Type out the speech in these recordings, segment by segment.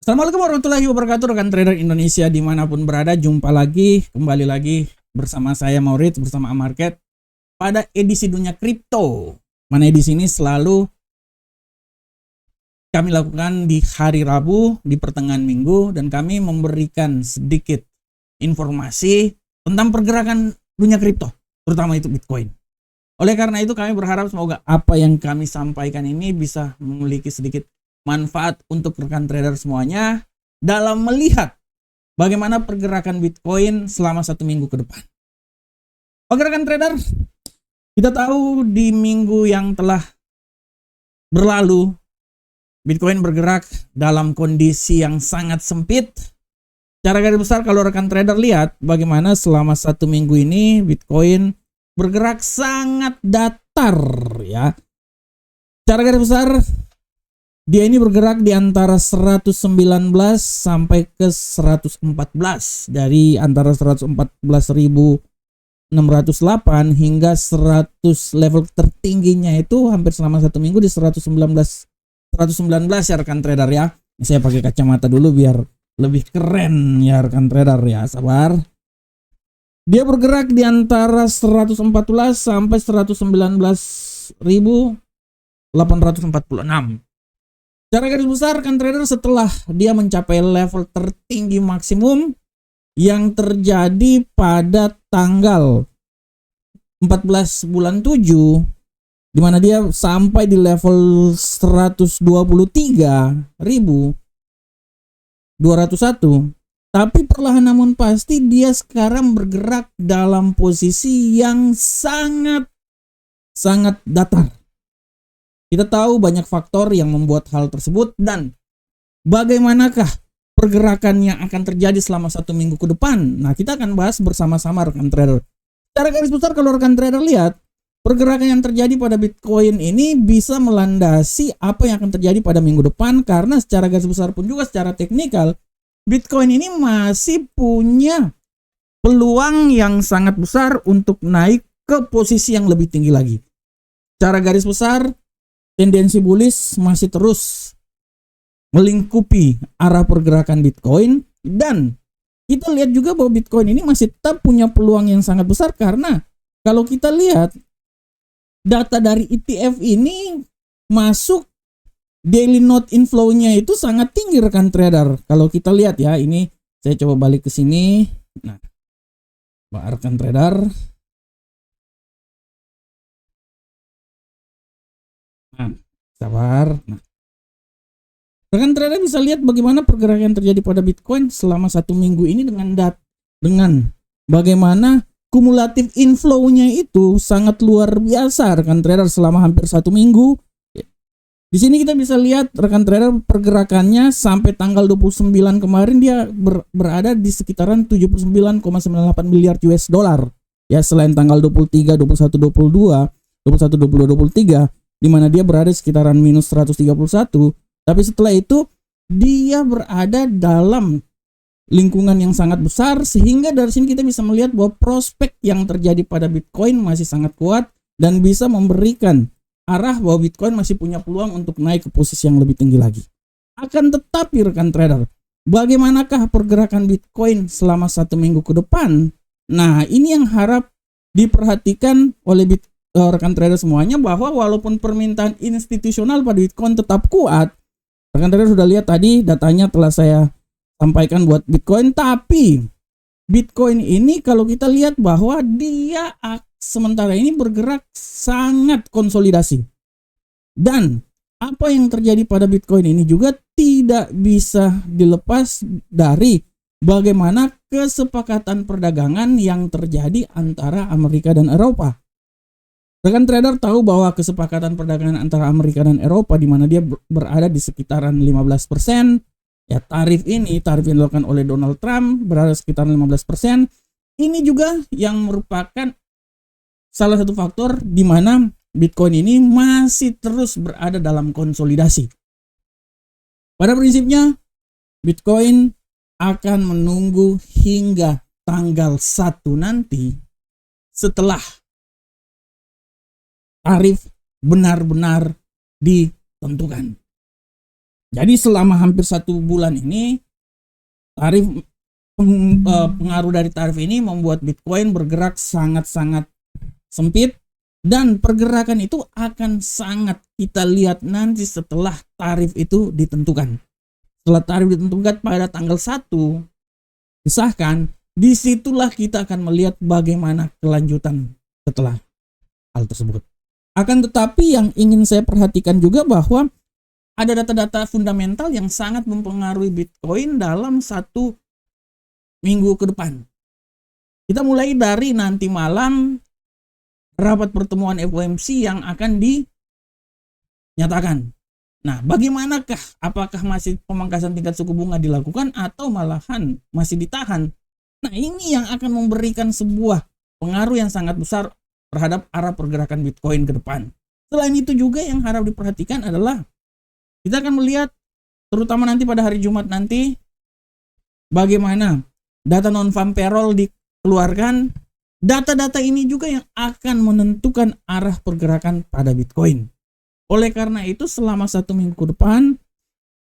Assalamualaikum warahmatullahi wabarakatuh, rekan trader Indonesia dimanapun berada. Jumpa lagi, kembali lagi bersama saya Maurits bersama Amarket pada edisi dunia kripto. Mana edisi ini selalu kami lakukan di hari Rabu di pertengahan minggu, dan kami memberikan sedikit informasi tentang pergerakan dunia kripto, terutama itu Bitcoin. Oleh karena itu kami berharap semoga apa yang kami sampaikan ini bisa memiliki sedikit manfaat untuk rekan trader semuanya dalam melihat bagaimana pergerakan Bitcoin selama 1 minggu ke depan. Oke rekan trader, kita tahu di minggu yang telah berlalu Bitcoin bergerak dalam kondisi yang sangat sempit. Secara garis besar kalau rekan trader lihat bagaimana selama 1 minggu ini Bitcoin bergerak sangat datar ya. Secara garis besar dia ini bergerak di antara 119 sampai ke 114. Dari antara 114.608 hingga 100 level tertingginya itu hampir selama 1 minggu di 119 ya rekan trader ya. Saya pakai kacamata dulu biar lebih keren ya rekan trader ya, sabar. Dia bergerak di antara 114 sampai 119.846. Secara garis besar rekan trader, setelah dia mencapai level tertinggi maksimum yang terjadi pada tanggal 14 bulan 7, di mana dia sampai di level 123.201. Tapi perlahan namun pasti dia sekarang bergerak dalam posisi yang sangat datar. Kita tahu banyak faktor yang membuat hal tersebut, dan bagaimanakah pergerakan yang akan terjadi selama 1 minggu ke depan. Nah, kita akan bahas bersama-sama rekan trader. Secara garis besar kalau rekan trader lihat, pergerakan yang terjadi pada Bitcoin ini bisa melandasi apa yang akan terjadi pada minggu depan, karena secara garis besar pun juga secara teknikal Bitcoin ini masih punya peluang yang sangat besar untuk naik ke posisi yang lebih tinggi lagi. Secara garis besar tendensi bullish masih terus melingkupi arah pergerakan Bitcoin, dan kita lihat juga bahwa Bitcoin ini masih tetap punya peluang yang sangat besar, karena kalau kita lihat data dari ETF ini masuk daily node inflow-nya itu sangat tinggi rekan trader. Kalau kita lihat ya, ini saya coba balik ke sini. Nah, rekan trader. Nah, sabar. Nah, rekan trader bisa lihat bagaimana pergerakan yang terjadi pada Bitcoin selama 1 minggu ini dengan bagaimana kumulatif inflow-nya itu sangat luar biasa rekan trader selama hampir 1 minggu. Di sini kita bisa lihat rekan trader pergerakannya sampai tanggal 29 kemarin dia berada di sekitaran 79,98 miliar US dollar. Ya, selain tanggal 23, 21, 22, 21, 22, 23 di mana dia berada sekitaran minus 131, tapi setelah itu dia berada dalam lingkungan yang sangat besar, sehingga dari sini kita bisa melihat bahwa prospek yang terjadi pada Bitcoin masih sangat kuat dan bisa memberikan arah bahwa Bitcoin masih punya peluang untuk naik ke posisi yang lebih tinggi lagi. Akan tetapi rekan trader, bagaimanakah pergerakan Bitcoin selama 1 minggu ke depan? Nah, ini yang harap diperhatikan oleh rekan trader semuanya, bahwa walaupun permintaan institusional pada Bitcoin tetap kuat, rekan trader sudah lihat tadi datanya telah saya sampaikan buat Bitcoin, tapi Bitcoin ini kalau kita lihat bahwa dia sementara ini bergerak sangat konsolidasi. Dan apa yang terjadi pada Bitcoin ini juga tidak bisa dilepas dari bagaimana kesepakatan perdagangan yang terjadi antara Amerika dan Eropa. Rekan trader tahu bahwa kesepakatan perdagangan antara Amerika dan Eropa di mana dia berada di sekitaran 15%. Ya, tarif yang dilakukan oleh Donald Trump berada sekitar 15%. Ini juga yang merupakan salah satu faktor di mana Bitcoin ini masih terus berada dalam konsolidasi. Pada prinsipnya, Bitcoin akan menunggu hingga tanggal 1 nanti setelah tarif benar-benar ditentukan. Jadi selama hampir 1 bulan ini tarif pengaruh dari tarif ini membuat Bitcoin bergerak sangat-sangat sempit, dan pergerakan itu akan sangat kita lihat nanti setelah tarif itu ditentukan. Setelah tarif ditentukan pada tanggal 1 disahkan, disitulah kita akan melihat bagaimana kelanjutan setelah hal tersebut. Akan tetapi yang ingin saya perhatikan juga bahwa ada data-data fundamental yang sangat mempengaruhi Bitcoin dalam 1 minggu ke depan. Kita mulai dari nanti malam rapat pertemuan FOMC yang akan dinyatakan. Nah, bagaimanakah? Apakah masih pemangkasan tingkat suku bunga dilakukan atau malahan masih ditahan? Nah, ini yang akan memberikan sebuah pengaruh yang sangat besar terhadap arah pergerakan Bitcoin ke depan. Selain itu juga yang harap diperhatikan adalah kita akan melihat terutama nanti pada hari Jumat nanti bagaimana data non-farm payroll dikeluarkan. Data-data ini juga yang akan menentukan arah pergerakan pada Bitcoin. Oleh karena itu selama 1 minggu ke depan,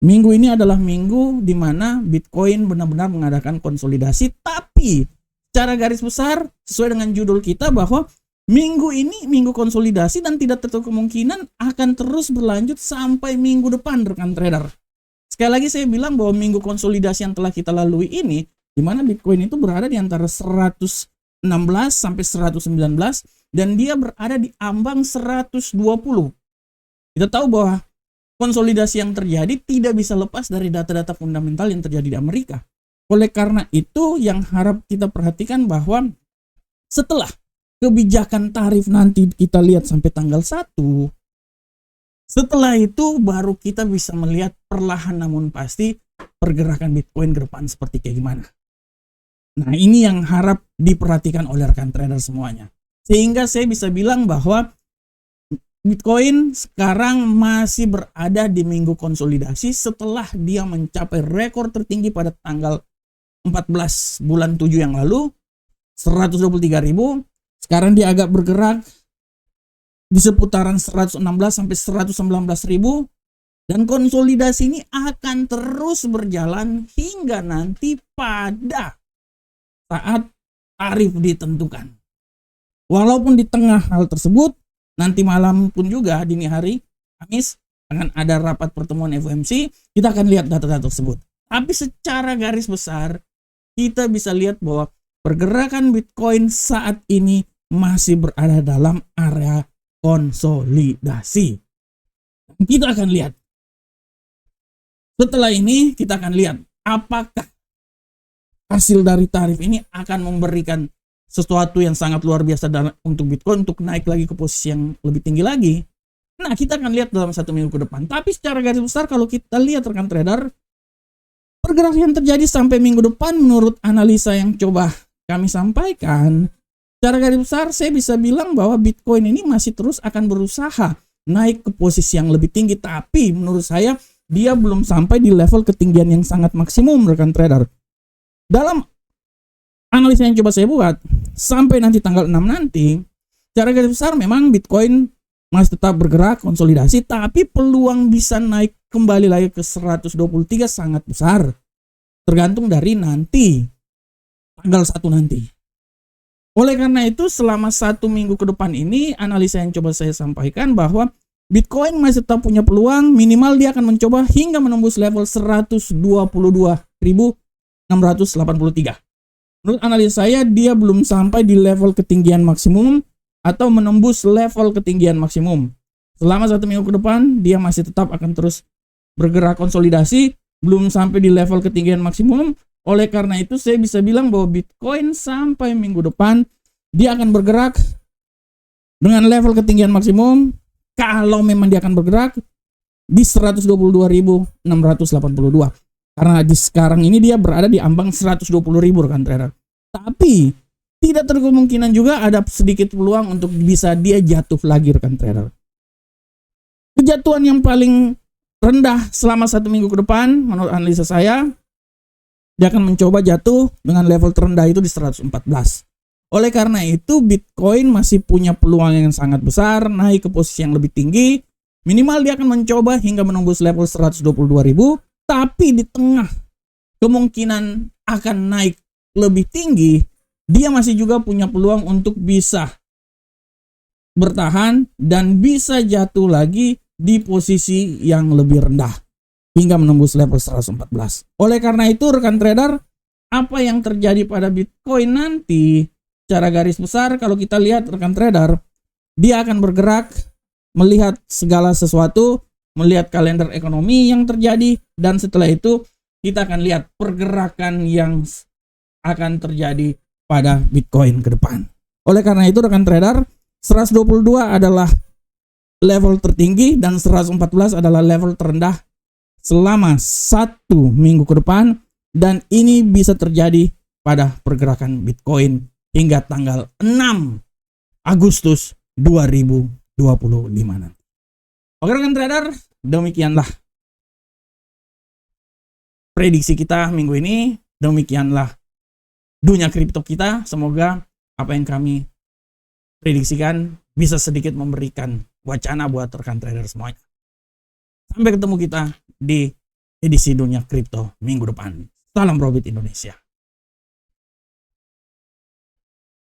minggu ini adalah minggu di mana Bitcoin benar-benar mengadakan konsolidasi, tapi secara garis besar sesuai dengan judul kita bahwa minggu ini minggu konsolidasi dan tidak tertutup kemungkinan akan terus berlanjut sampai minggu depan, rekan trader. Sekali lagi saya bilang bahwa minggu konsolidasi yang telah kita lalui ini, di mana Bitcoin itu berada di antara 116 sampai 119 dan dia berada di ambang 120. Kita tahu bahwa konsolidasi yang terjadi tidak bisa lepas dari data-data fundamental yang terjadi di Amerika. Oleh karena itu yang harap kita perhatikan bahwa setelah kebijakan tarif nanti kita lihat sampai tanggal 1, setelah itu baru kita bisa melihat perlahan namun pasti pergerakan Bitcoin ke depan seperti kayak gimana. Nah, ini yang harap diperhatikan oleh rekan trader semuanya. Sehingga saya bisa bilang bahwa Bitcoin sekarang masih berada di minggu konsolidasi setelah dia mencapai rekor tertinggi pada tanggal 14 bulan 7 yang lalu, 123.000. Sekarang dia agak bergerak di seputaran 116 sampai 119.000 dan konsolidasi ini akan terus berjalan hingga nanti pada saat tarif ditentukan. Walaupun di tengah hal tersebut nanti malam pun juga dini hari Kamis akan ada rapat pertemuan FOMC, kita akan lihat data-data tersebut. Tapi secara garis besar kita bisa lihat bahwa pergerakan Bitcoin saat ini masih berada dalam area konsolidasi. Kita akan lihat. Setelah ini kita akan lihat apakah hasil dari tarif ini akan memberikan sesuatu yang sangat luar biasa untuk Bitcoin untuk naik lagi ke posisi yang lebih tinggi lagi. Nah, kita akan lihat dalam 1 minggu ke depan. Tapi secara garis besar kalau kita lihat rekan trader, pergerakan yang terjadi sampai minggu depan menurut analisa yang coba kami sampaikan, secara garis besar saya bisa bilang bahwa Bitcoin ini masih terus akan berusaha naik ke posisi yang lebih tinggi. Tapi menurut saya dia belum sampai di level ketinggian yang sangat maksimum rekan trader. Dalam analisa yang coba saya buat sampai nanti tanggal 6 nanti, secara garis besar memang Bitcoin masih tetap bergerak konsolidasi, tapi peluang bisa naik kembali lagi ke 123 sangat besar. Tergantung dari nanti tanggal 1 nanti. Oleh karena itu selama 1 minggu ke depan ini analisa yang coba saya sampaikan bahwa Bitcoin masih tetap punya peluang, minimal dia akan mencoba hingga menembus level 122.683. Menurut analisa saya, dia belum sampai di level ketinggian maksimum atau menembus level ketinggian maksimum. Selama 1 minggu ke depan, dia masih tetap akan terus bergerak konsolidasi, belum sampai di level ketinggian maksimum. Oleh karena itu, saya bisa bilang bahwa Bitcoin sampai minggu depan, dia akan bergerak dengan level ketinggian maksimum, kalau memang dia akan bergerak di 122.682. Karena di sekarang ini dia berada di ambang 120.000 rekan trader. Tapi tidak terlalu kemungkinan juga ada sedikit peluang untuk bisa dia jatuh lagi rekan trader. Kejatuhan yang paling rendah selama 1 minggu ke depan menurut analisa saya, dia akan mencoba jatuh dengan level terendah itu di 114. Oleh karena itu Bitcoin masih punya peluang yang sangat besar naik ke posisi yang lebih tinggi Minimal dia akan mencoba hingga menembus level 122.000, tapi di tengah kemungkinan akan naik lebih tinggi, dia masih juga punya peluang untuk bisa bertahan dan bisa jatuh lagi di posisi yang lebih rendah hingga menembus level 114. Oleh karena itu rekan trader, apa yang terjadi pada Bitcoin nanti secara garis besar kalau kita lihat rekan trader, dia akan bergerak melihat segala sesuatu, melihat kalender ekonomi yang terjadi, dan setelah itu kita akan lihat pergerakan yang akan terjadi pada Bitcoin ke depan. Oleh karena itu rekan trader, 122 adalah level tertinggi dan 114 adalah level terendah selama 1 minggu ke depan, dan ini bisa terjadi pada pergerakan Bitcoin hingga tanggal 6 Agustus 2025 nanti. Oke rekan trader, demikianlah prediksi kita minggu ini, demikianlah dunia kripto kita. Semoga apa yang kami prediksikan bisa sedikit memberikan wacana buat rekan trader semuanya. Sampai ketemu kita di edisi dunia kripto minggu depan. Salam profit Indonesia.